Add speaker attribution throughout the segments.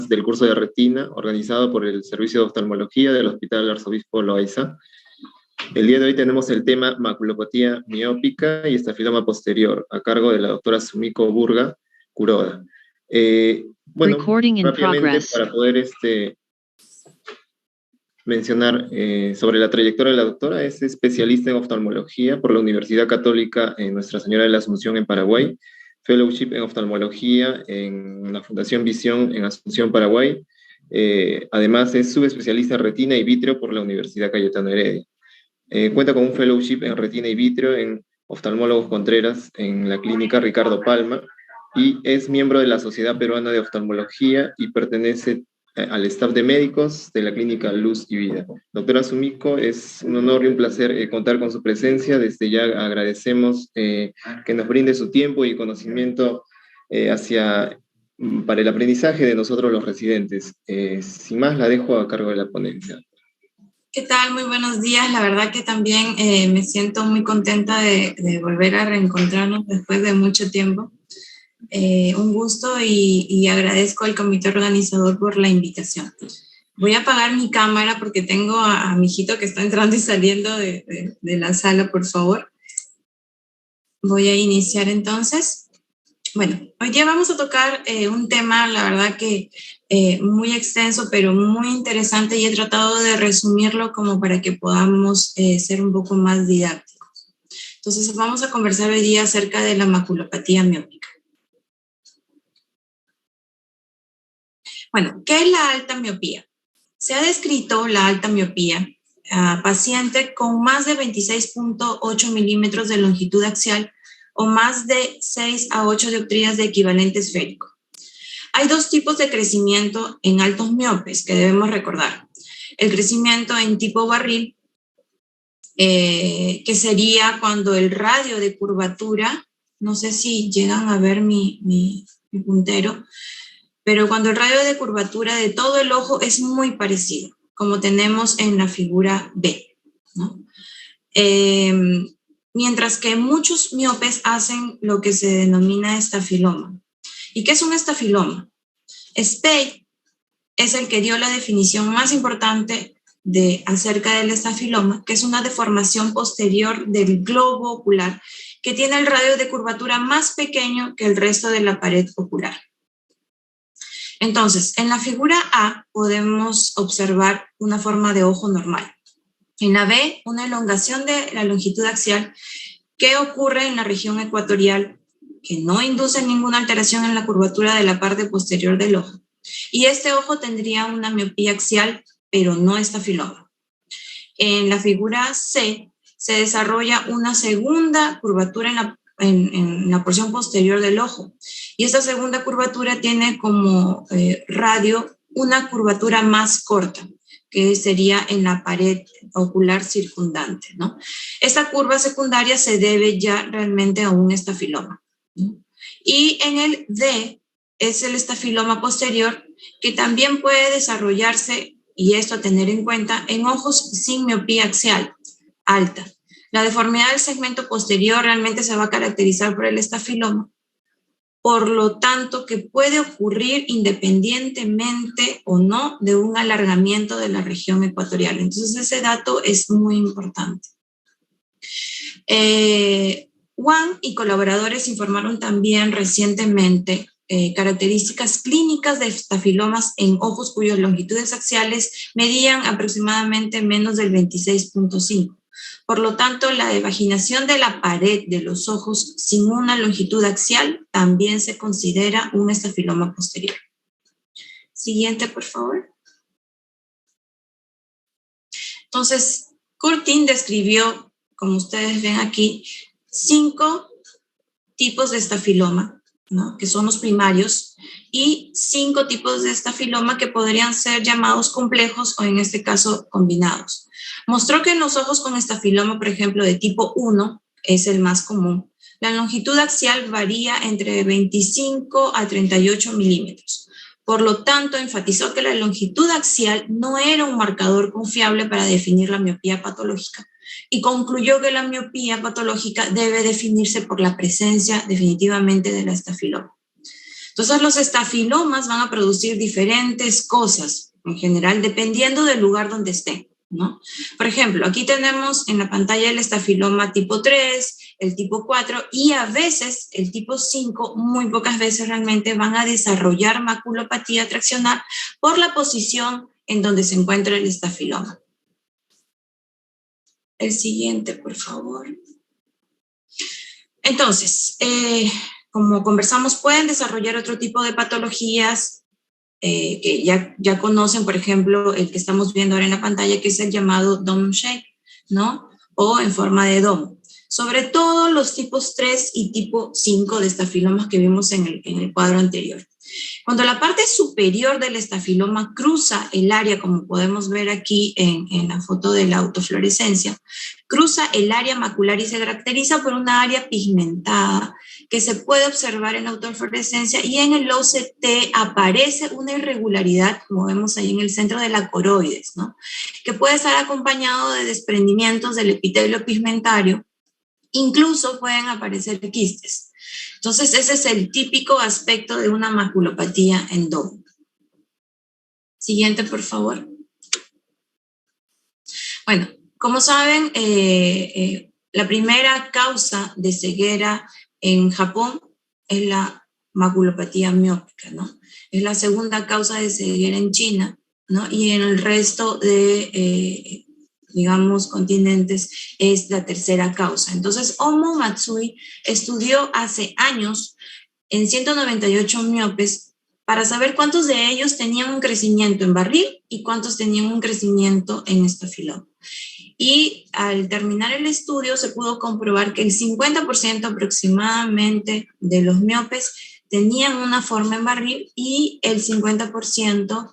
Speaker 1: temas del curso de retina organizado por el Servicio de Oftalmología del Hospital Arzobispo Loaiza. El día de hoy tenemos el tema maculopatía miópica y estafiloma posterior, a cargo de la doctora Sumiko Burga Kuroda. Bueno, rápidamente para poder mencionar sobre la trayectoria de la doctora, es especialista en oftalmología por la Universidad Católica en Nuestra Señora de la Asunción en Paraguay, fellowship en oftalmología en la Fundación Visión en Asunción, Paraguay. Además es subespecialista en retina y vítreo por la Universidad Cayetano Heredia. Cuenta con un fellowship en retina y vítreo en Oftalmólogos Contreras en la clínica Ricardo Palma y es miembro de la Sociedad Peruana de Oftalmología y pertenece al staff de médicos de la clínica Luz y Vida. Doctora Sumiko, es un honor y un placer contar con su presencia. Desde ya agradecemos que nos brinde su tiempo y conocimiento para el aprendizaje de nosotros los residentes. Sin más, la dejo a cargo de la ponencia.
Speaker 2: ¿Qué tal? Muy buenos días. La verdad que también me siento muy contenta de volver a reencontrarnos después de mucho tiempo. Un gusto y agradezco al comité organizador por la invitación. Voy a apagar mi cámara porque tengo a mi hijito que está entrando y saliendo de la sala, por favor. Voy a iniciar entonces. Bueno, hoy día vamos a tocar un tema, la verdad que muy extenso, pero muy interesante, y he tratado de resumirlo como para que podamos ser un poco más didácticos. Entonces, vamos a conversar hoy día acerca de la maculopatía miópica. Bueno, ¿qué es la alta miopía? Se ha descrito la alta miopía a paciente con más de 26.8 milímetros de longitud axial o más de 6 a 8 dioptrías de equivalente esférico. Hay dos tipos de crecimiento en altos miopes que debemos recordar. El crecimiento en tipo barril, que sería cuando el radio de curvatura, no sé si llegan a ver mi puntero, pero cuando el radio de curvatura de todo el ojo es muy parecido, como tenemos en la figura B, ¿no? Mientras que muchos miopes hacen lo que se denomina estafiloma. ¿Y qué es un estafiloma? Spade es el que dio la definición más importante acerca del estafiloma, que es una deformación posterior del globo ocular que tiene el radio de curvatura más pequeño que el resto de la pared ocular. Entonces, en la figura A podemos observar una forma de ojo normal. En la B, una elongación de la longitud axial que ocurre en la región ecuatorial, que no induce ninguna alteración en la curvatura de la parte posterior del ojo. Y este ojo tendría una miopía axial, pero no estafiloma. En la figura C se desarrolla una segunda curvatura en la porción posterior del ojo. Y esta segunda curvatura tiene como radio una curvatura más corta, que sería en la pared ocular circundante, ¿no? Esta curva secundaria se debe ya realmente a un estafiloma, ¿no? Y en el D es el estafiloma posterior, que también puede desarrollarse, y esto a tener en cuenta, en ojos sin miopía axial alta. La deformidad del segmento posterior realmente se va a caracterizar por el estafiloma, por lo tanto que puede ocurrir independientemente o no de un alargamiento de la región ecuatorial. Entonces ese dato es muy importante. Wang y colaboradores informaron también recientemente características clínicas de estafilomas en ojos cuyas longitudes axiales medían aproximadamente menos del 26.5. Por lo tanto, la evaginación de la pared de los ojos sin una longitud axial también se considera un estafiloma posterior. Siguiente, por favor. Entonces, Curtin describió, como ustedes ven aquí, 5 tipos de estafiloma, ¿no?, que son los primarios, y 5 tipos de estafiloma que podrían ser llamados complejos o en este caso combinados. Mostró que en los ojos con estafiloma, por ejemplo, de tipo 1, es el más común, la longitud axial varía entre 25 a 38 milímetros. Por lo tanto, enfatizó que la longitud axial no era un marcador confiable para definir la miopía patológica y concluyó que la miopía patológica debe definirse por la presencia definitivamente de la estafiloma. Entonces los estafilomas van a producir diferentes cosas, en general, dependiendo del lugar donde estén, ¿no? Por ejemplo, aquí tenemos en la pantalla el estafiloma tipo 3, el tipo 4 y a veces el tipo 5, muy pocas veces realmente van a desarrollar maculopatía traccional por la posición en donde se encuentra el estafiloma. El siguiente, por favor. Entonces, como conversamos, pueden desarrollar otro tipo de patologías que ya conocen, por ejemplo, el que estamos viendo ahora en la pantalla, que es el llamado dome shape, ¿no? O en forma de domo. Sobre todo los tipos 3 y tipo 5 de estafilomas que vimos en el cuadro anterior. Cuando la parte superior del estafiloma cruza el área, como podemos ver aquí en la foto de la autofluorescencia, cruza el área macular y se caracteriza por una área pigmentada que se puede observar en la autofluorescencia, y en el OCT aparece una irregularidad, como vemos ahí en el centro de la coroides, ¿no? Que puede estar acompañado de desprendimientos del epitelio pigmentario. Incluso pueden aparecer quistes. Entonces, ese es el típico aspecto de una maculopatía en domo. Siguiente, por favor. Bueno, como saben, la primera causa de ceguera en Japón es la maculopatía miópica, ¿no? Es la segunda causa de ceguera en China, ¿no? Y en el resto de digamos, continentes, es la tercera causa. Entonces, Omo Matsui estudió hace años en 198 miopes para saber cuántos de ellos tenían un crecimiento en barril y cuántos tenían un crecimiento en estafiloma. Y al terminar el estudio se pudo comprobar que el 50% aproximadamente de los miopes tenían una forma en barril y el 50%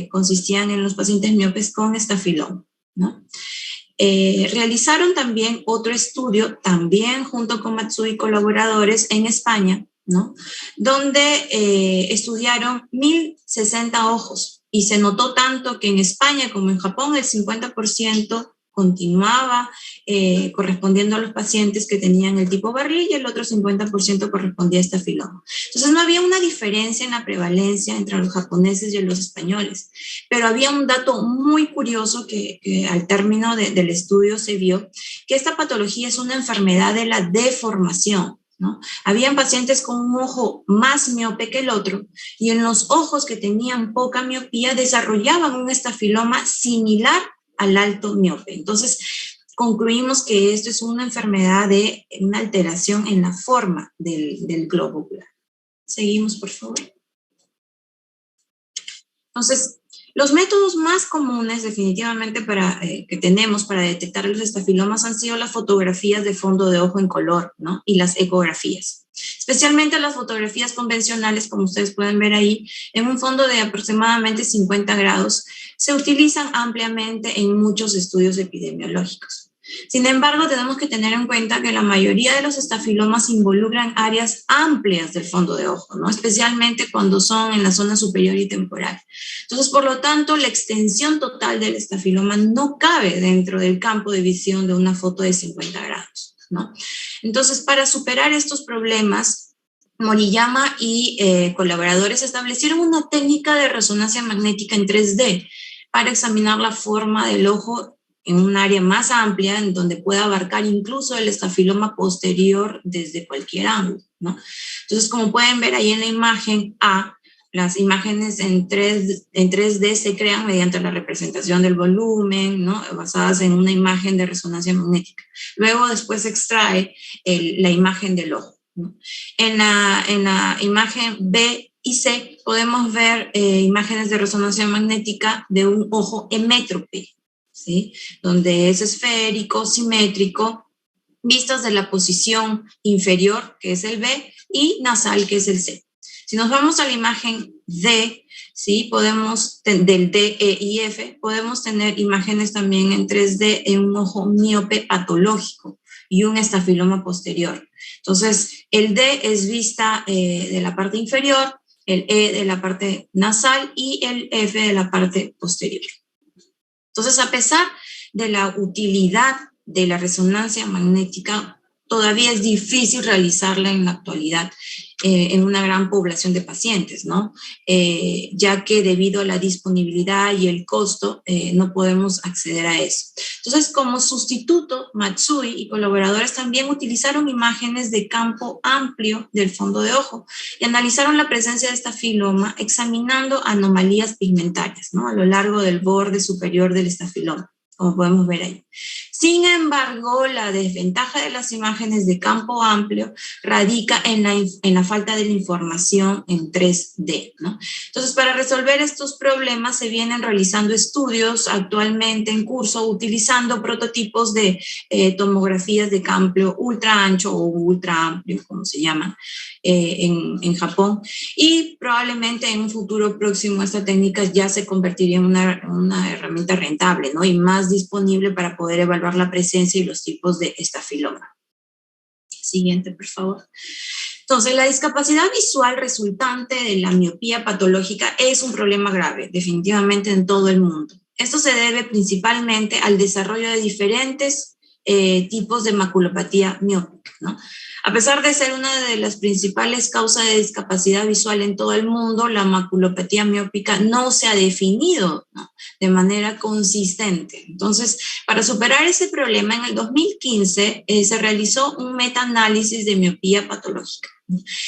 Speaker 2: consistían en los pacientes miopes con estafiloma, ¿no? Realizaron también otro estudio, también junto con Matsui y colaboradores en España, ¿no? Donde estudiaron 1060 ojos y se notó tanto que en España como en Japón el 50% continuaba correspondiendo a los pacientes que tenían el tipo barril y el otro 50% correspondía a estafiloma. Entonces no había una diferencia en la prevalencia entre los japoneses y los españoles, pero había un dato muy curioso que al término del estudio se vio, que esta patología es una enfermedad de la deformación, ¿no? Habían pacientes con un ojo más miope que el otro y en los ojos que tenían poca miopía desarrollaban un estafiloma similar al alto miope. Entonces, concluimos que esto es una enfermedad de una alteración en la forma del globo ocular. Seguimos, por favor. Entonces, los métodos más comunes definitivamente que tenemos para detectar los estafilomas han sido las fotografías de fondo de ojo en color, ¿no? Y las ecografías. Especialmente las fotografías convencionales, como ustedes pueden ver ahí, en un fondo de aproximadamente 50 grados, se utilizan ampliamente en muchos estudios epidemiológicos. Sin embargo, tenemos que tener en cuenta que la mayoría de los estafilomas involucran áreas amplias del fondo de ojo, ¿no? Especialmente cuando son en la zona superior y temporal. Entonces, por lo tanto, la extensión total del estafiloma no cabe dentro del campo de visión de una foto de 50 grados, ¿no? Entonces, para superar estos problemas, Moriyama y colaboradores establecieron una técnica de resonancia magnética en 3D para examinar la forma del ojo en un área más amplia, en donde pueda abarcar incluso el estafiloma posterior desde cualquier ángulo, ¿no? Entonces, como pueden ver ahí en la imagen A, las imágenes en 3D se crean mediante la representación del volumen, ¿no? Basadas en una imagen de resonancia magnética. Luego, después se extrae la imagen del ojo, ¿no? En la imagen B y C podemos ver imágenes de resonancia magnética de un ojo hemétrope, ¿sí? Donde es esférico, simétrico, vistas de la posición inferior, que es el B, y nasal, que es el C. Si nos vamos a la imagen D, ¿sí? Del D, E y F, podemos tener imágenes también en 3D en un ojo miope patológico y un estafiloma posterior. Entonces, el D es vista de la parte inferior, el E de la parte nasal y el F de la parte posterior. Entonces, a pesar de la utilidad de la resonancia magnética, todavía es difícil realizarla en la actualidad en una gran población de pacientes, ¿no? Ya que debido a la disponibilidad y el costo no podemos acceder a eso. Entonces, como sustituto, Matsui y colaboradores también utilizaron imágenes de campo amplio del fondo de ojo y analizaron la presencia de estafiloma examinando anomalías pigmentarias, ¿no? A lo largo del borde superior del estafiloma, como podemos ver ahí. Sin embargo, la desventaja de las imágenes de campo amplio radica en la falta de la información en 3D, ¿no? Entonces, para resolver estos problemas se vienen realizando estudios actualmente en curso utilizando prototipos de tomografías de campo ultra ancho o ultra amplio, como se llama en Japón, y probablemente en un futuro próximo esta técnica ya se convertiría en una herramienta rentable, ¿no? Y más disponible para poder evaluar la presencia y los tipos de estafiloma. Siguiente, por favor. Entonces, la discapacidad visual resultante de la miopía patológica es un problema grave, definitivamente en todo el mundo. Esto se debe principalmente al desarrollo de diferentes tipos de maculopatía miópica, ¿no? A pesar de ser una de las principales causas de discapacidad visual en todo el mundo, la maculopatía miópica no se ha definido, ¿no?, de manera consistente. Entonces, para superar ese problema, en el 2015 se realizó un metaanálisis de miopía patológica.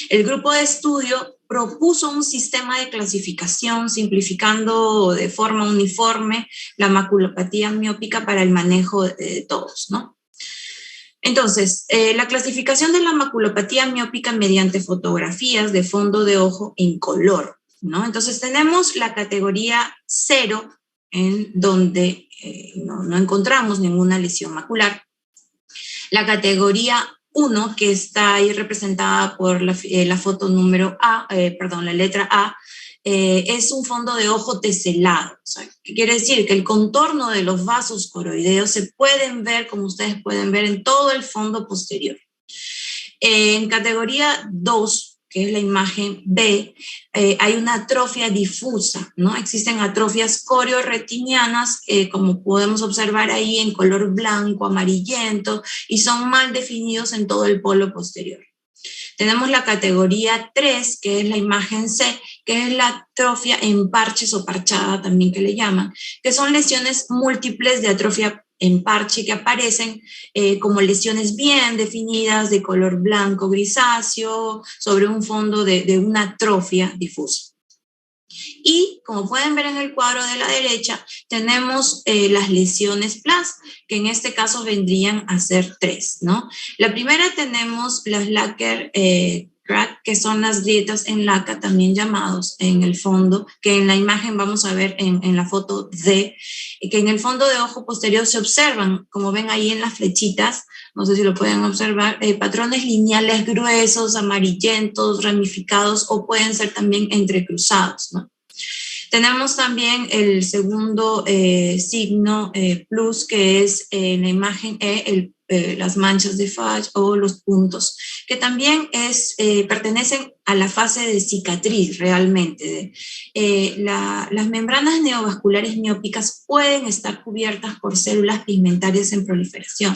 Speaker 2: El grupo de estudio propuso un sistema de clasificación simplificando de forma uniforme la maculopatía miópica para el manejo de todos, ¿no? Entonces, la clasificación de la maculopatía miópica mediante fotografías de fondo de ojo en color, ¿no? Entonces, tenemos la categoría 0, en donde no encontramos ninguna lesión macular. La categoría 1, que está ahí representada por la foto número A, la letra A, es un fondo de ojo teselado. O sea, ¿qué quiere decir? Que el contorno de los vasos coroideos se pueden ver, como ustedes pueden ver, en todo el fondo posterior. En categoría 2, que es la imagen B, hay una atrofia difusa, ¿no? Existen atrofias corioretinianas, como podemos observar ahí, en color blanco, amarillento, y son mal definidos en todo el polo posterior. Tenemos la categoría 3, que es la imagen C, que es la atrofia en parches o parchada también que le llaman, que son lesiones múltiples de atrofia en parche que aparecen como lesiones bien definidas de color blanco grisáceo sobre un fondo de una atrofia difusa. Y como pueden ver en el cuadro de la derecha, tenemos las lesiones PLAS, que en este caso vendrían a ser 3, ¿no? La primera tenemos las Lacker crack, que son las grietas en laca, también llamados en el fondo, que en la imagen vamos a ver en la foto D, que en el fondo de ojo posterior se observan, como ven ahí en las flechitas, no sé si lo pueden observar, patrones lineales gruesos, amarillentos, ramificados, o pueden ser también entrecruzados, ¿no? Tenemos también el segundo signo plus, que es en la imagen E, las manchas de Fudge o los puntos, que también pertenecen a la fase de cicatriz realmente. Las membranas neovasculares miópicas pueden estar cubiertas por células pigmentarias en proliferación.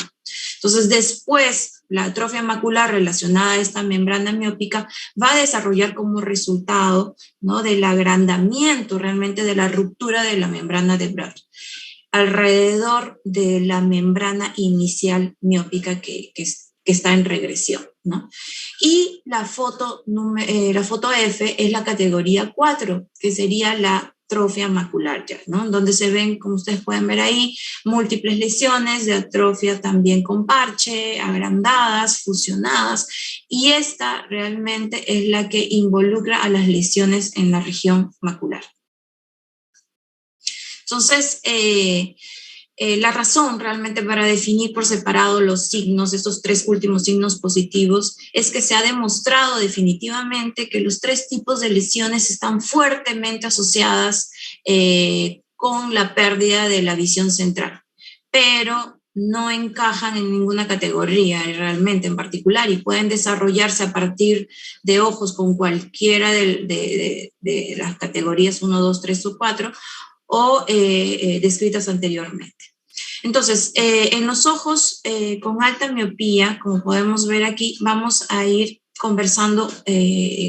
Speaker 2: Entonces, después, la atrofia macular relacionada a esta membrana miópica va a desarrollar como resultado, ¿no?, del agrandamiento realmente de la ruptura de la membrana de Brod alrededor de la membrana inicial miópica que está en regresión, ¿no? Y la foto F es la categoría 4, que sería la atrofia macular ya, ¿no? Donde se ven, como ustedes pueden ver ahí, múltiples lesiones de atrofia también con parche, agrandadas, fusionadas, y esta realmente es la que involucra a las lesiones en la región macular. Entonces, la razón realmente para definir por separado los signos, estos 3 últimos signos positivos, es que se ha demostrado definitivamente que los 3 tipos de lesiones están fuertemente asociadas con la pérdida de la visión central, pero no encajan en ninguna categoría realmente en particular y pueden desarrollarse a partir de ojos con cualquiera de las categorías 1, 2, 3 o 4, o descritas anteriormente. Entonces, en los ojos con alta miopía, como podemos ver aquí, vamos a ir conversando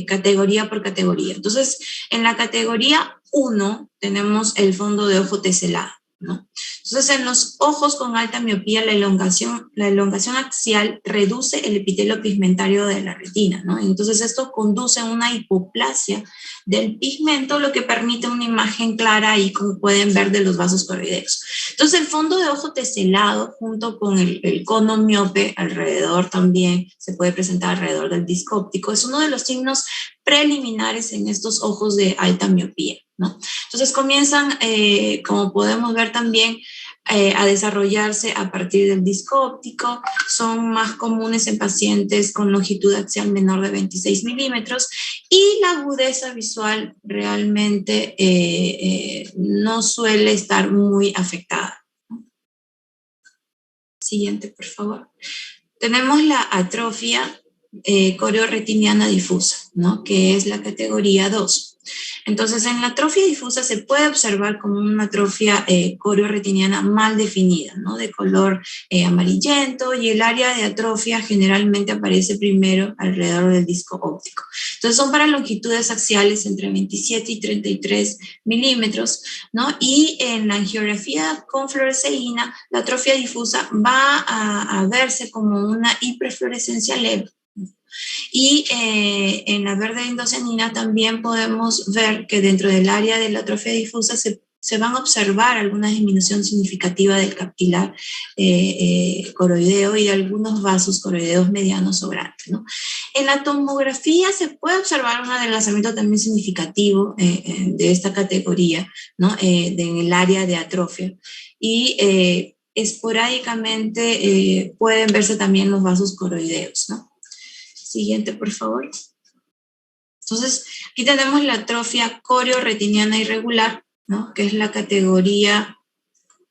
Speaker 2: categoría por categoría. Entonces, en la categoría 1 tenemos el fondo de ojo teselado, ¿no? Entonces, en los ojos con alta miopía, la elongación axial reduce el epitelio pigmentario de la retina, ¿no? Entonces, esto conduce a una hipoplasia del pigmento, lo que permite una imagen clara ahí, como pueden ver, de los vasos coroideos. Entonces, el fondo de ojo teselado, junto con el cono miope alrededor también, se puede presentar alrededor del disco óptico, es uno de los signos preliminares en estos ojos de alta miopía, ¿no? Entonces comienzan, como podemos ver también, a desarrollarse a partir del disco óptico. Son más comunes en pacientes con longitud axial menor de 26 milímetros y la agudeza visual realmente no suele estar muy afectada. Siguiente, por favor. Tenemos la atrofia corioretiniana difusa, ¿no? Que es la categoría 2. Entonces, en la atrofia difusa se puede observar como una atrofia corioretiniana mal definida, ¿no? De color amarillento, y el área de atrofia generalmente aparece primero alrededor del disco óptico. Entonces, son para longitudes axiales entre 27 y 33 milímetros, ¿no? Y en la angiografía con fluoresceína, la atrofia difusa va a verse como una hiperfluorescencia leve. Y en la verde indocianina también podemos ver que dentro del área de la atrofia difusa se van a observar alguna disminución significativa del capilar coroideo y de algunos vasos coroideos medianos o grandes, ¿no? En la tomografía se puede observar un adelgazamiento también significativo de esta categoría, ¿no? En el área de atrofia. Y esporádicamente pueden verse también los vasos coroideos, ¿no? Siguiente, por favor. Entonces, aquí tenemos la atrofia corioretiniana irregular, ¿no? Que es la categoría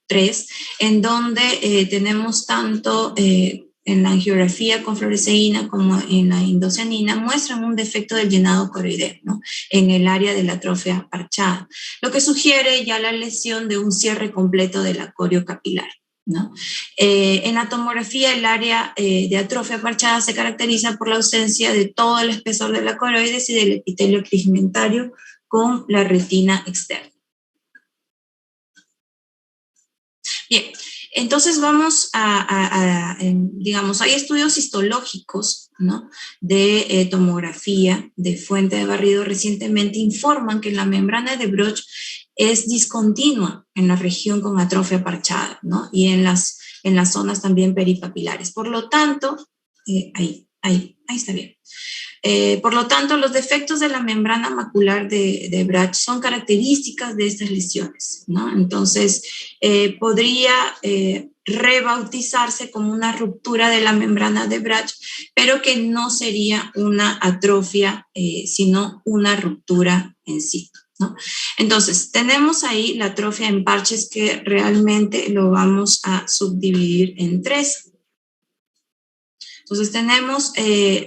Speaker 2: 3, en donde tenemos tanto en la angiografía con fluoresceína como en la indocianina, muestran un defecto del llenado coroideo, ¿no? En el área de la atrofia parchada, lo que sugiere ya la lesión de un cierre completo de la corio capilar, ¿no? En la tomografía, el área de atrofia parchada se caracteriza por la ausencia de todo el espesor de la coroides y del epitelio pigmentario con la retina externa. Bien, entonces vamos digamos, hay estudios histológicos, ¿no? De tomografía de fuente de barrido recientemente informan que la membrana de Bruch es discontinua en la región con atrofia parchada, ¿no? Y en las zonas también peripapilares. Por lo tanto, ahí está bien. Por lo tanto, los defectos de la membrana macular de Bruch son características de estas lesiones, ¿no? Entonces, podría rebautizarse como una ruptura de la membrana de Bruch, pero que no sería una atrofia, sino una ruptura en sí, ¿no? Entonces, tenemos ahí la atrofia en parches, que realmente lo vamos a subdividir en 3. Entonces tenemos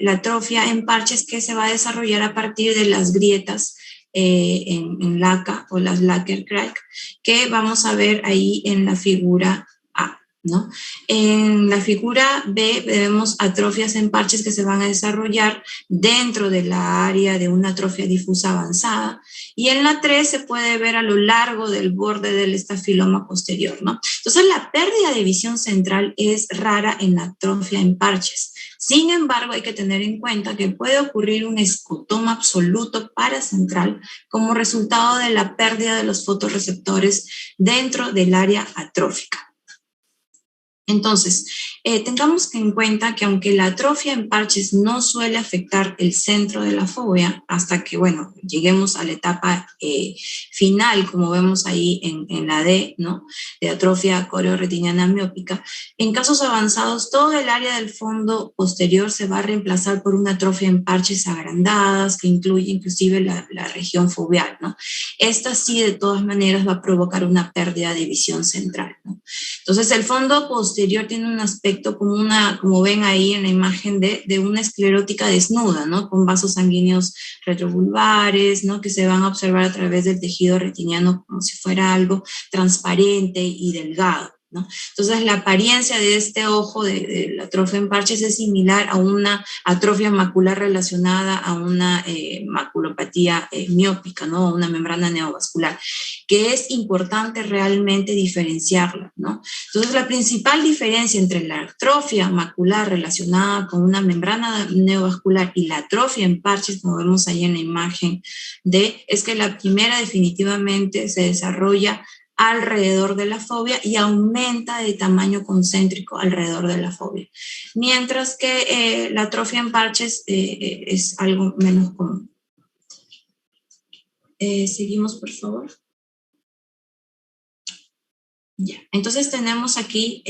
Speaker 2: la atrofia en parches, que se va a desarrollar a partir de las grietas en laca o las lacquer crack, que vamos a ver ahí en la figura A, ¿no? En la figura B vemos atrofias en parches que se van a desarrollar dentro de la área de una atrofia difusa avanzada, y en la 3 se puede ver a lo largo del borde del estafiloma posterior, ¿no? Entonces, la pérdida de visión central es rara en la atrofia en parches. Sin embargo, hay que tener en cuenta que puede ocurrir un escotoma absoluto paracentral como resultado de la pérdida de los fotorreceptores dentro del área atrófica. Entonces, tengamos en cuenta que aunque la atrofia en parches no suele afectar el centro de la fovea hasta que, bueno, lleguemos a la etapa final, como vemos ahí en la D, ¿no? De atrofia corioretiniana miópica, en casos avanzados todo el área del fondo posterior se va a reemplazar por una atrofia en parches agrandadas que incluye inclusive la región foveal, ¿no? Esta sí, de todas maneras, va a provocar una pérdida de visión central, ¿no? Entonces, el fondo posterior tiene un aspecto como ven ahí en la imagen, de una esclerótica desnuda, ¿no? Con vasos sanguíneos retrovulvares, ¿no? Que se van a observar a través del tejido retiniano como si fuera algo transparente y delgado, ¿no? Entonces, la apariencia de este ojo, de la atrofia en parches, es similar a una atrofia macular relacionada a una maculopatía miópica, ¿no? Una membrana neovascular, que es importante realmente diferenciarla, ¿no? Entonces, la principal diferencia entre la atrofia macular relacionada con una membrana neovascular y la atrofia en parches, como vemos ahí en la imagen D, es que la primera definitivamente se desarrolla alrededor de la fobia y aumenta de tamaño concéntrico alrededor de la fobia. Mientras que la atrofia en parches es algo menos común. Seguimos, por favor. Ya. Entonces tenemos aquí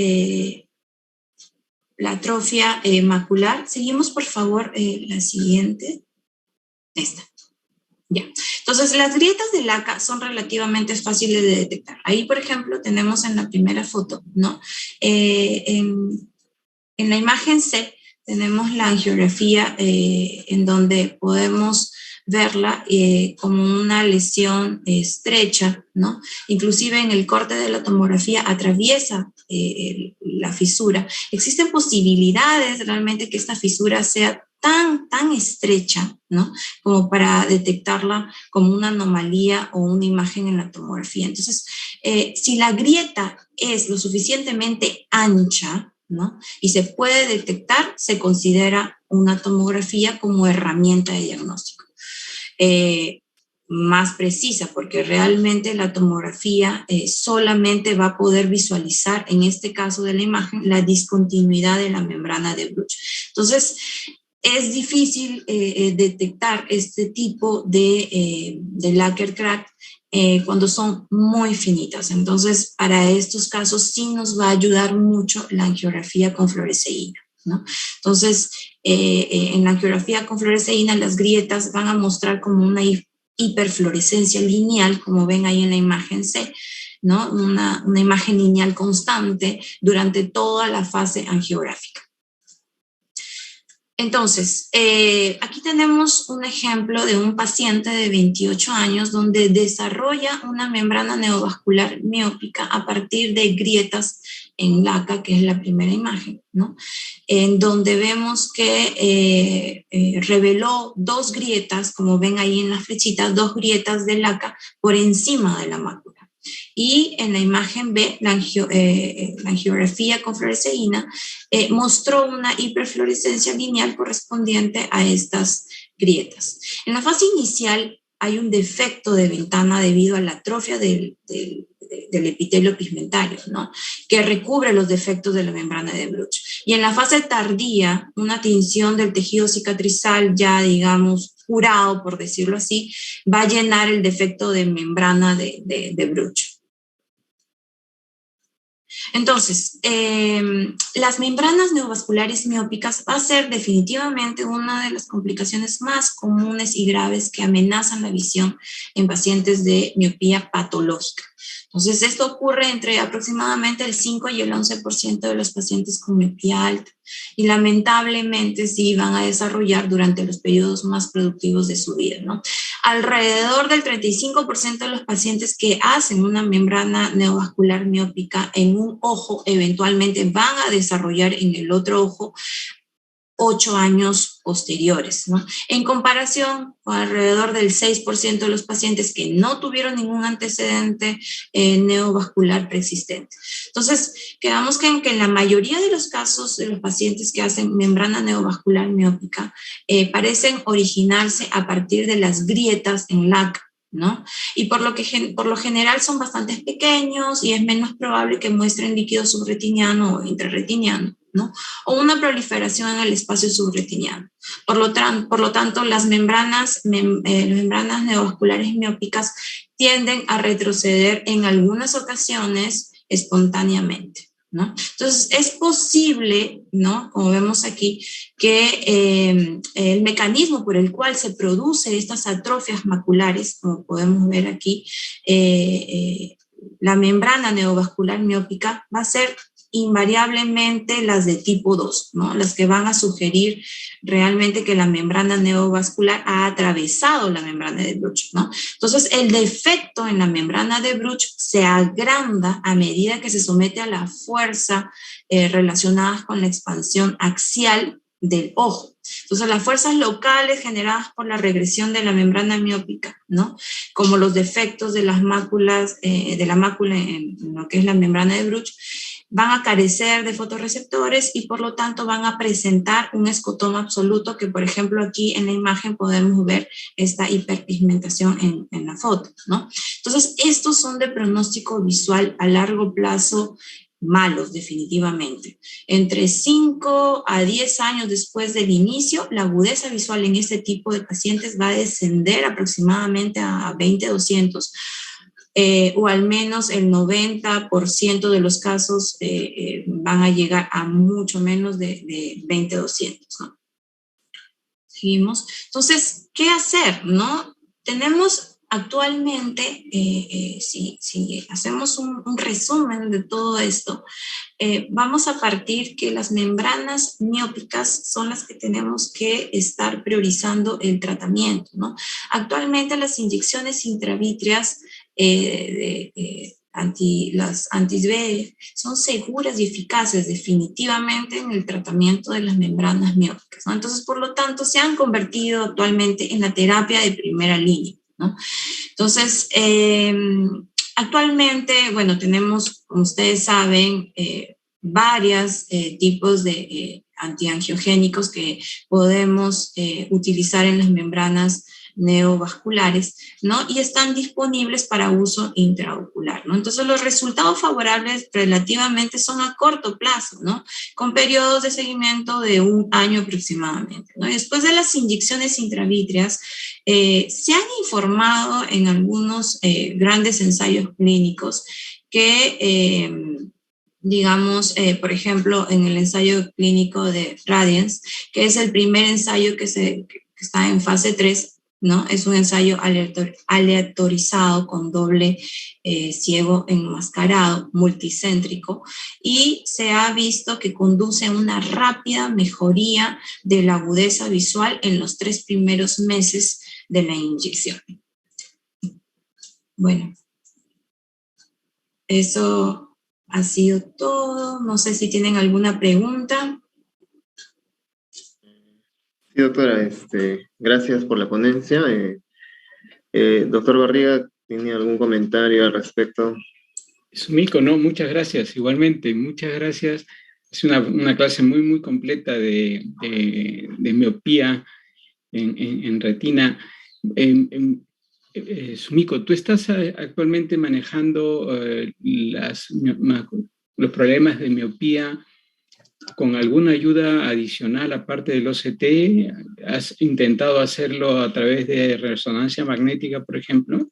Speaker 2: la atrofia macular. Seguimos, por favor, la siguiente. Esta. Ya. Entonces, las grietas de laca son relativamente fáciles de detectar. Ahí, por ejemplo, tenemos en la primera foto, ¿no? En la imagen C tenemos la angiografía en donde podemos verla como una lesión estrecha, ¿no? Inclusive en el corte de la tomografía atraviesa la fisura. Existen posibilidades realmente que esta fisura sea tan estrecha, ¿no? Como para detectarla como una anomalía o una imagen en la tomografía. Entonces, si la grieta es lo suficientemente ancha, ¿no? Y se puede detectar, se considera una tomografía como herramienta de diagnóstico. Más precisa, porque realmente la tomografía solamente va a poder visualizar, en este caso de la imagen, la discontinuidad de la membrana de Bruch. Entonces, es difícil detectar este tipo de lacquer crack cuando son muy finitas. Entonces, para estos casos sí nos va a ayudar mucho la angiografía con fluoresceína, ¿no? Entonces, en la angiografía con fluoresceína las grietas van a mostrar como una hiperfluorescencia lineal, como ven ahí en la imagen C, ¿no? Una imagen lineal constante durante toda la fase angiográfica. Entonces, aquí tenemos un ejemplo de un paciente de 28 años donde desarrolla una membrana neovascular miópica a partir de grietas en laca, que es la primera imagen, ¿no? En donde vemos que reveló dos grietas, como ven ahí en la flechita, dos grietas de laca por encima de la mácula. Y en la imagen B, la angiografía con fluoresceína mostró una hiperfluorescencia lineal correspondiente a estas grietas. En la fase inicial hay un defecto de ventana debido a la atrofia del epitelio pigmentario, ¿no? Que recubre los defectos de la membrana de Bruch. Y en la fase tardía, una tinción del tejido cicatrizal ya, digamos, curado, por decirlo así, va a llenar el defecto de membrana de Bruch. Entonces, las membranas neovasculares miópicas va a ser definitivamente una de las complicaciones más comunes y graves que amenazan la visión en pacientes de miopía patológica. Entonces, esto ocurre entre aproximadamente el 5 y el 11% de los pacientes con miopía alta y lamentablemente sí van a desarrollar durante los periodos más productivos de su vida, ¿no? Alrededor del 35% de los pacientes que hacen una membrana neovascular miópica en un ojo eventualmente van a desarrollar en el otro ojo 8 años posteriores, ¿no? En comparación con alrededor del 6% de los pacientes que no tuvieron ningún antecedente neovascular preexistente. Entonces, quedamos que en la mayoría de los casos de los pacientes que hacen membrana neovascular miópica parecen originarse a partir de las grietas en laca, ¿no? Y por lo general son bastante pequeños y es menos probable que muestren líquido subretiniano o intrarretiniano, ¿no? O una proliferación en el espacio subretiniano. Por lo tanto, las membranas neovasculares miópicas tienden a retroceder en algunas ocasiones espontáneamente, ¿no? Entonces, es posible, ¿no? Como vemos aquí, que el mecanismo por el cual se produce estas atrofias maculares, como podemos ver aquí, la membrana neovascular miópica va a ser invariablemente las de tipo 2, ¿no? Las que van a sugerir realmente que la membrana neovascular ha atravesado la membrana de Bruch, ¿no? Entonces, el defecto en la membrana de Bruch se agranda a medida que se somete a la fuerza relacionadas con la expansión axial del ojo. Entonces, las fuerzas locales generadas por la regresión de la membrana miópica, ¿no? Como los defectos de las máculas, de la mácula en lo que es la membrana de Bruch, van a carecer de fotorreceptores y por lo tanto van a presentar un escotoma absoluto que, por ejemplo, aquí en la imagen podemos ver esta hiperpigmentación en la foto, ¿no? Entonces, estos son de pronóstico visual a largo plazo malos, definitivamente. Entre 5 a 10 años después del inicio, la agudeza visual en este tipo de pacientes va a descender aproximadamente a 20-200, o al menos el 90% de los casos van a llegar a mucho menos de 20-200, ¿no? Seguimos. Entonces, ¿qué hacer, no? Tenemos actualmente, si hacemos un resumen de todo esto, vamos a partir que las membranas miópicas son las que tenemos que estar priorizando el tratamiento, ¿no? Actualmente las inyecciones intravítreas las anti-VEGF son seguras y eficaces definitivamente en el tratamiento de las membranas miópicas, ¿no? Entonces, por lo tanto, se han convertido actualmente en la terapia de primera línea, ¿no? Entonces, actualmente, bueno, tenemos, como ustedes saben, varios tipos de antiangiogénicos que podemos utilizar en las membranas neovasculares, ¿no? Y están disponibles para uso intraocular, ¿no? Entonces, los resultados favorables relativamente son a corto plazo, ¿no? Con periodos de seguimiento de 1 año aproximadamente, ¿no? Y después de las inyecciones intravítreas, se han informado en algunos grandes ensayos clínicos que digamos, por ejemplo, en el ensayo clínico de Radiance, que es el primer ensayo que está en fase 3, ¿no? Es un ensayo aleatorizado con doble ciego enmascarado, multicéntrico, y se ha visto que conduce a una rápida mejoría de la agudeza visual en los 3 primeros meses de la inyección. Bueno, eso ha sido todo. No sé si tienen alguna pregunta.
Speaker 1: Sí, doctora, gracias por la ponencia. Doctor Barriga, ¿tiene algún comentario al respecto?
Speaker 3: Sumiko, no, muchas gracias, igualmente, muchas gracias. Es una clase muy, muy completa de miopía en retina. Sumiko, ¿tú estás actualmente manejando los problemas de miopía con alguna ayuda adicional aparte del OCT? ¿Has intentado hacerlo a través de resonancia magnética, por ejemplo?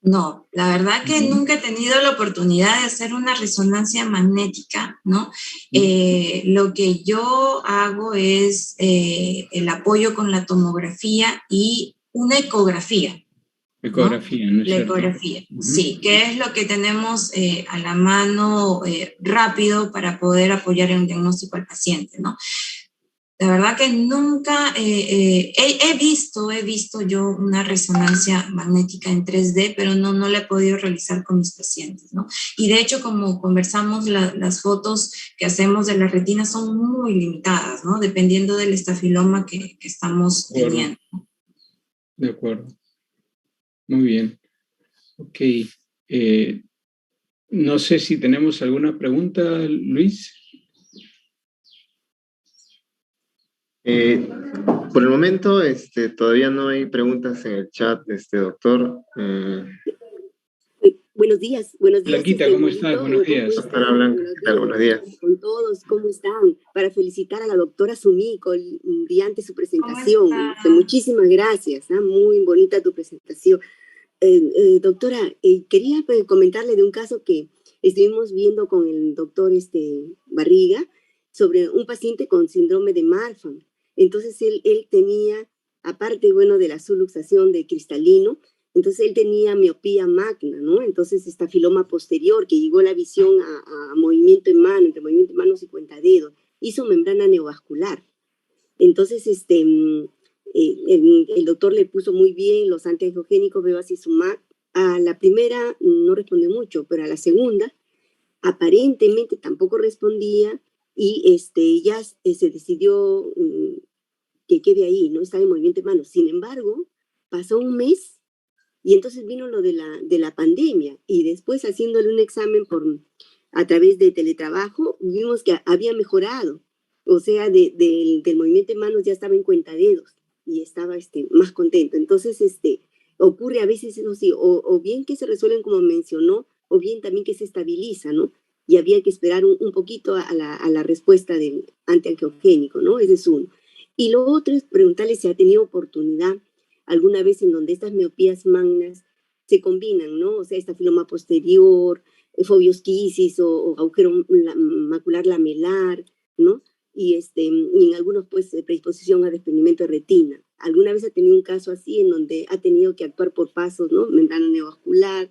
Speaker 2: No, la verdad que nunca he tenido la oportunidad de hacer una resonancia magnética, ¿no? Lo que yo hago es el apoyo con la tomografía y una ecografía.
Speaker 3: Ecografía, ¿no es cierto?
Speaker 2: La ecografía, sí, que es lo que tenemos a la mano rápido para poder apoyar en un diagnóstico al paciente, ¿no? La verdad que nunca he visto yo una resonancia magnética en 3D, pero no la he podido realizar con mis pacientes, ¿no? Y de hecho, como conversamos, las fotos que hacemos de la retina son muy limitadas, ¿no? Dependiendo del estafiloma que estamos teniendo.
Speaker 3: De acuerdo. Muy bien. Ok. No sé si tenemos alguna pregunta, Luis.
Speaker 1: Por el momento, todavía no hay preguntas en el chat, doctor.
Speaker 4: Buenos días.
Speaker 3: Blanquita, ¿cómo estás? Buenos días.
Speaker 1: Doctora Blanca, ¿qué tal? Buenos días.
Speaker 4: Con todos, ¿cómo están? Para felicitar a la doctora Sumiko, brillante su presentación. Muchísimas gracias, muy bonita tu presentación. Doctora, quería comentarle de un caso que estuvimos viendo con el doctor Barriga sobre un paciente con síndrome de Marfan. Entonces él tenía, aparte, bueno, de la subluxación de cristalino, Entonces él tenía miopía magna, ¿no? Entonces estafiloma posterior, que llegó la visión a movimiento en mano, entre movimiento en manos y cuentadedos, hizo membrana neovascular. Entonces el doctor le puso muy bien los antiangiogénicos, bevacizumab. A la primera no respondió mucho, pero a la segunda aparentemente tampoco respondía y ya se decidió que quede ahí, ¿no? Estaba en movimiento en manos. Sin embargo, pasó un mes y entonces vino lo de la pandemia y después haciéndole un examen a través de teletrabajo, vimos que había mejorado. O sea, del movimiento en manos ya estaba en cuentadedos y estaba más contento. Entonces, ocurre a veces eso sí, o bien que se resuelven como mencionó, o bien también que se estabiliza, ¿no? Y había que esperar un poquito a la respuesta del antiangiogénico, ¿no? Ese es uno. Y lo otro es preguntarle si ha tenido oportunidad alguna vez en donde estas miopías magnas se combinan, ¿no? O sea, estafiloma posterior, fobiosquisis o agujero macular lamelar, ¿no? Y en algunos, pues, predisposición a desprendimiento de retina. ¿Alguna vez ha tenido un caso así en donde ha tenido que actuar por pasos, ¿no? Membrana neovascular,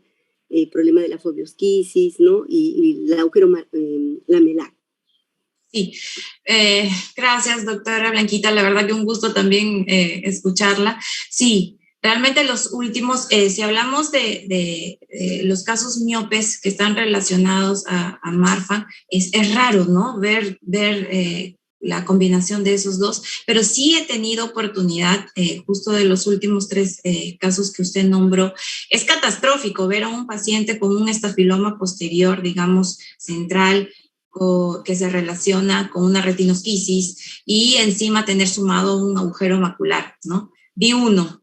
Speaker 4: problema de la fobiosquisis, ¿no? Y el agujero lamelar.
Speaker 2: Sí, gracias, doctora Blanquita. La verdad que un gusto también escucharla. Sí, realmente los últimos, si hablamos de los casos miopes que están relacionados a Marfan, es raro, ¿no? Ver la combinación de esos dos, pero sí he tenido oportunidad, justo de los últimos 3 casos que usted nombró. Es catastrófico ver a un paciente con un estafiloma posterior, digamos, central, que se relaciona con una retinosquisis y encima tener sumado un agujero macular, ¿no? B1,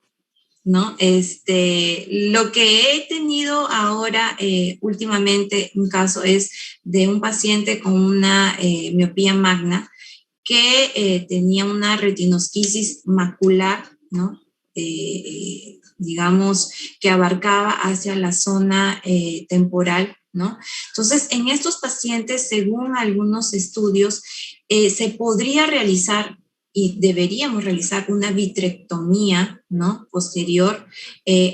Speaker 2: ¿no? Lo que he tenido ahora últimamente un caso es de un paciente con una miopía magna que tenía una retinosquisis macular, ¿no? Digamos que abarcaba hacia la zona temporal, ¿no? Entonces, en estos pacientes, según algunos estudios, se podría realizar y deberíamos realizar una vitrectomía, ¿no? Posterior,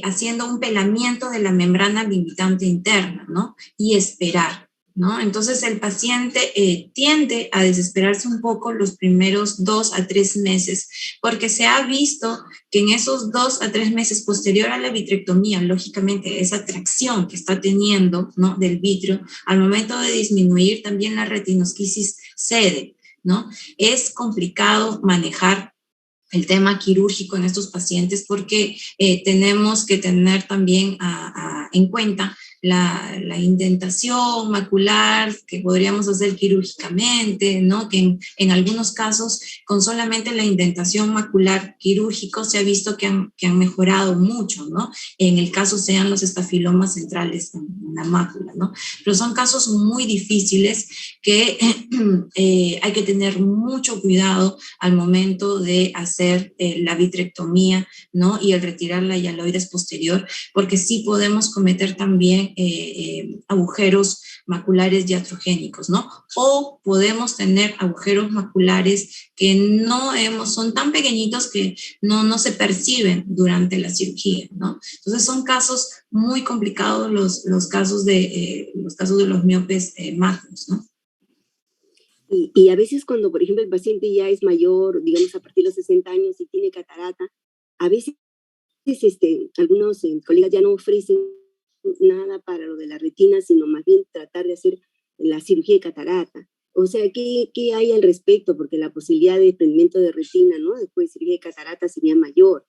Speaker 2: haciendo un pelamiento de la membrana limitante interna, ¿no? Y esperar, ¿no? Entonces el paciente tiende a desesperarse un poco los primeros 2 a 3 meses, porque se ha visto que en esos 2 a 3 meses posterior a la vitrectomía, lógicamente esa tracción que está teniendo, ¿no? Del vitrio, al momento de disminuir también la retinosquisis cede, ¿no? Es complicado manejar el tema quirúrgico en estos pacientes porque tenemos que tener también en cuenta la indentación macular que podríamos hacer quirúrgicamente, ¿no? Que en algunos casos con solamente la indentación macular quirúrgico se ha visto que han mejorado mucho, ¿no? En el caso sean los estafilomas centrales en la mácula, ¿no? Pero son casos muy difíciles que hay que tener mucho cuidado al momento de hacer la vitrectomía, ¿no? Y el retirar la hialoides posterior, porque sí podemos cometer también agujeros maculares iatrogénicos, ¿no? O podemos tener agujeros maculares que son tan pequeñitos que no se perciben durante la cirugía, ¿no? Entonces son casos muy complicados los casos de los miopes magnos, ¿no?
Speaker 4: Y a veces cuando, por ejemplo, el paciente ya es mayor, digamos a partir de los 60 años y tiene catarata, a veces algunos colegas ya no ofrecen nada para lo de la retina, sino más bien tratar de hacer la cirugía de catarata. O sea, ¿qué hay al respecto? Porque la posibilidad de desprendimiento de retina, ¿no? Después de cirugía de catarata sería mayor.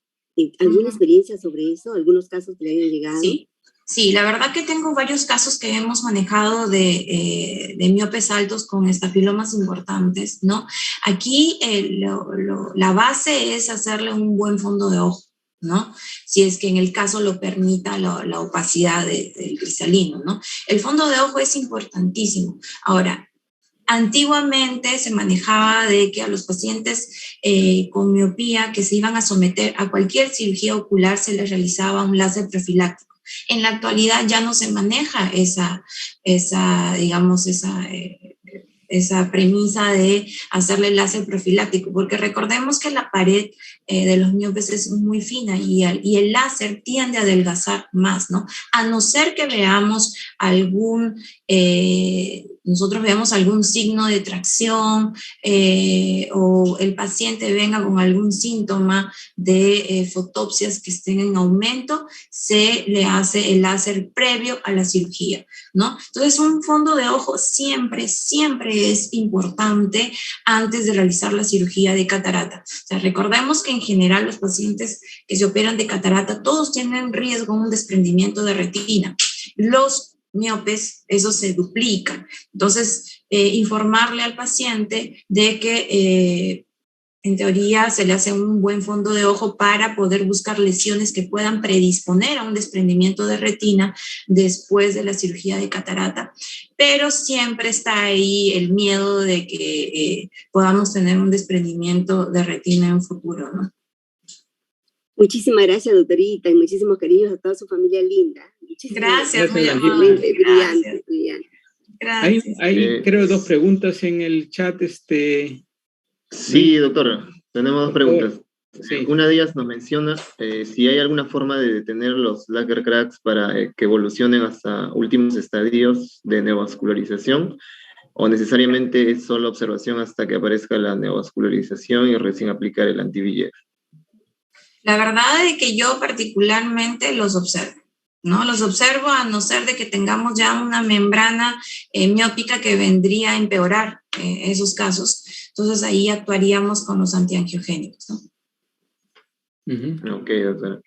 Speaker 4: ¿Alguna experiencia sobre eso? ¿Algunos casos que le hayan llegado?
Speaker 2: Sí, la verdad que tengo varios casos que hemos manejado de miopes altos con estafilomas importantes, ¿no? Aquí la base es hacerle un buen fondo de ojo, ¿no? Si es que en el caso lo permita la opacidad del cristalino, ¿no? El fondo de ojo es importantísimo. Ahora, antiguamente se manejaba de que a los pacientes con miopía que se iban a someter a cualquier cirugía ocular se les realizaba un láser profiláctico. En la actualidad ya no se maneja esa esa premisa de hacerle el láser profiláctico, porque recordemos que la pared de los miopes es muy fina y el láser tiende a adelgazar más, ¿no? A no ser que veamos nosotros veamos algún signo de tracción o el paciente venga con algún síntoma de fotopsias que estén en aumento, se le hace el láser previo a la cirugía, ¿no? Entonces, un fondo de ojo siempre es importante antes de realizar la cirugía de catarata. O sea, recordemos que en general los pacientes que se operan de catarata, todos tienen riesgo de un desprendimiento de retina. Los miopes, eso se duplica. Entonces, informarle al paciente de que en teoría se le hace un buen fondo de ojo para poder buscar lesiones que puedan predisponer a un desprendimiento de retina después de la cirugía de catarata, pero siempre está ahí el miedo de que podamos tener un desprendimiento de retina en un futuro, ¿no?
Speaker 4: Muchísimas gracias, doctorita, y muchísimos cariños a toda su familia linda.
Speaker 2: Gracias, muy
Speaker 3: amable.
Speaker 4: Brillante.
Speaker 2: Gracias.
Speaker 3: Hay creo 2 preguntas en el chat.
Speaker 1: Sí, doctor, tenemos 2 preguntas.
Speaker 3: Sí.
Speaker 1: Una de ellas nos menciona si hay alguna forma de detener los Lacker cracks para que evolucionen hasta últimos estadios de neovascularización, o necesariamente es solo observación hasta que aparezca la neovascularización y recién aplicar el anti-VEGF.
Speaker 2: La verdad es que yo particularmente los observo, ¿no? Los observo a no ser de que tengamos ya una membrana miópica que vendría a empeorar esos casos. Entonces ahí actuaríamos con los antiangiogénicos, ¿no?
Speaker 1: Ok, doctora.